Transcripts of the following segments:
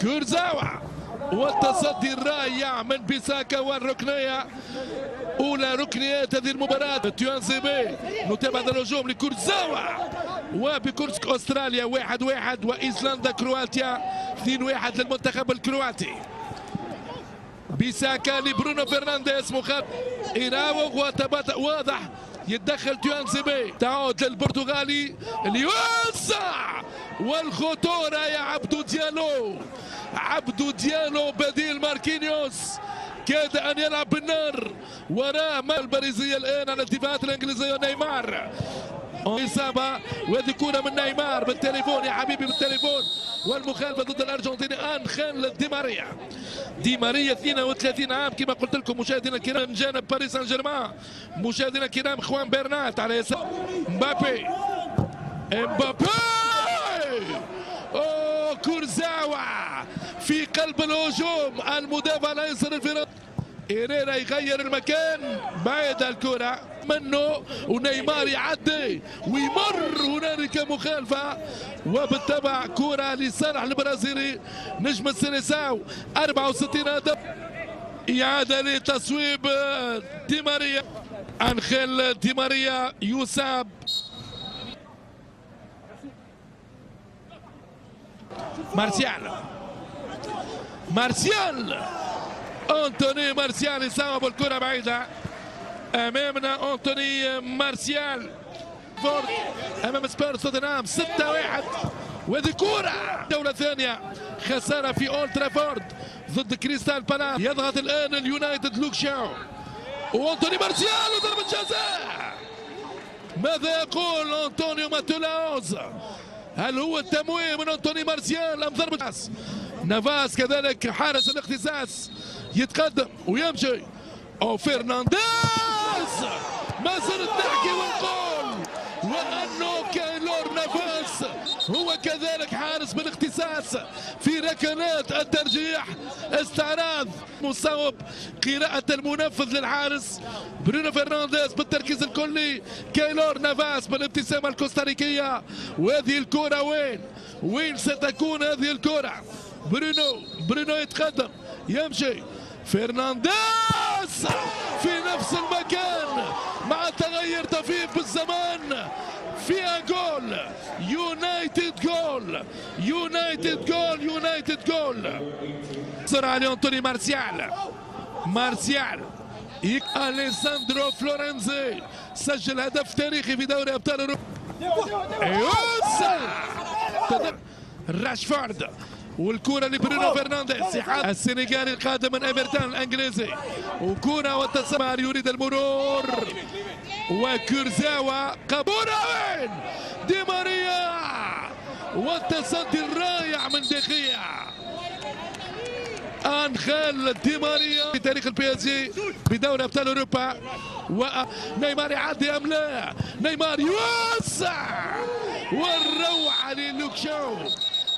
كورزاوا والتصدي الرائع من بيساكا والركنيه اولى ركنيات هذه المباراه. تيونزيبي نتابع هذا الهجوم لكورزاوا وبكورسك استراليا 1-1 وايسلندا كرواتيا 2-1 للمنتخب الكرواتي. بيساكا لبرونو فرنانديز مخاطب يراوغ وتبادل واضح يتدخل تيونزيبي تعود للبرتغالي اللي يوسع والخطوره يا عبدو ديالو بديل ماركينيوس كاد ان يلعب بالنار وراه الباريزيه الان على الدفاعات الانجليزيه. نيمار اصابه وهذه كره من نيمار بالتليفون يا حبيبي بالتليفون. والمخالفه ضد الارجنتيني انخيل دي ماريا 32 عام كما قلت لكم مشاهدينا الكرام من جانب باريس سان جيرمان. مشاهدينا الكرام خوان برنات على يسار مبابي كورزاوا في قلب الهجوم المدافع الايسر الفرنسي. إيريرا يغير المكان بعيد الكرة منه ونيمار يعدي ويمر هنالك مخالفة وبالتبع كرة لصالح البرازيلي نجم السيليساو 64 هدف. إعادة لتصويب دي ماريا أنخيل دي ماريا يصاب مارسيال أنتوني مارسيال يصاب الكرة بعيدة أمامنا. أنتوني مارسيال فورد أمام سبيرز توتنهام 6-1 وهذه كرة جولة ثانية خسارة في أولد ترافورد ضد كريستال بالاس. يضغط الآن اليونايتد لوك شاو وأنتوني مارسيال وضربة جزاء. ماذا يقول أنطونيو ماتولاوز؟ هل هو التمويه من أنطوني مارسيال أم ضربة نافاس؟ كذلك حارس الاختصاص يتقدم ويمشي فرنانديز. ما زلت نحكي ونقول وانه كايلور نافاس هو كذلك حارس بالاختصاص في ركلات الترجيح. استعراض مصوب قراءة المنفذ للحارس برونو فرنانديز بالتركيز الكلي. كايلور نافاس بالابتسامة الكوستاريكية. وهذه الكرة وين ستكون هذه الكرة؟ برونو يتقدم يمشي فرنانديز في نفس المكان مع تغير طفيف بالزمان. فيها جول يونايتد جول بسرعة لأنطوني مارسيال أليساندرو فلورنزي سجل هدف تاريخي في دوري أبطال أوروبا. راشفورد والكرة لبرونو فرنانديز السنغالي القادم من ايفرتون الانجليزي وكرة والتسمار يريد المرور وكورزاوا قبورة وين دي ماريا والتصدي الرائع من دخية انخيل دي ماريا في تاريخ البي اس جي بدوري ابطال اوروبا. ونيمار يعدي ام لا؟ نيمار يوسع والروعة للوك شاو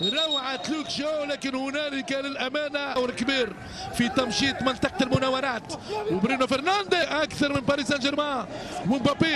روعة لوك شاو. لكن هنالك للأمانة دور كبير في تمشيط منطقة المناورات وبرونو فرنانديز أكثر من باريس سان جيرمان ومبابي.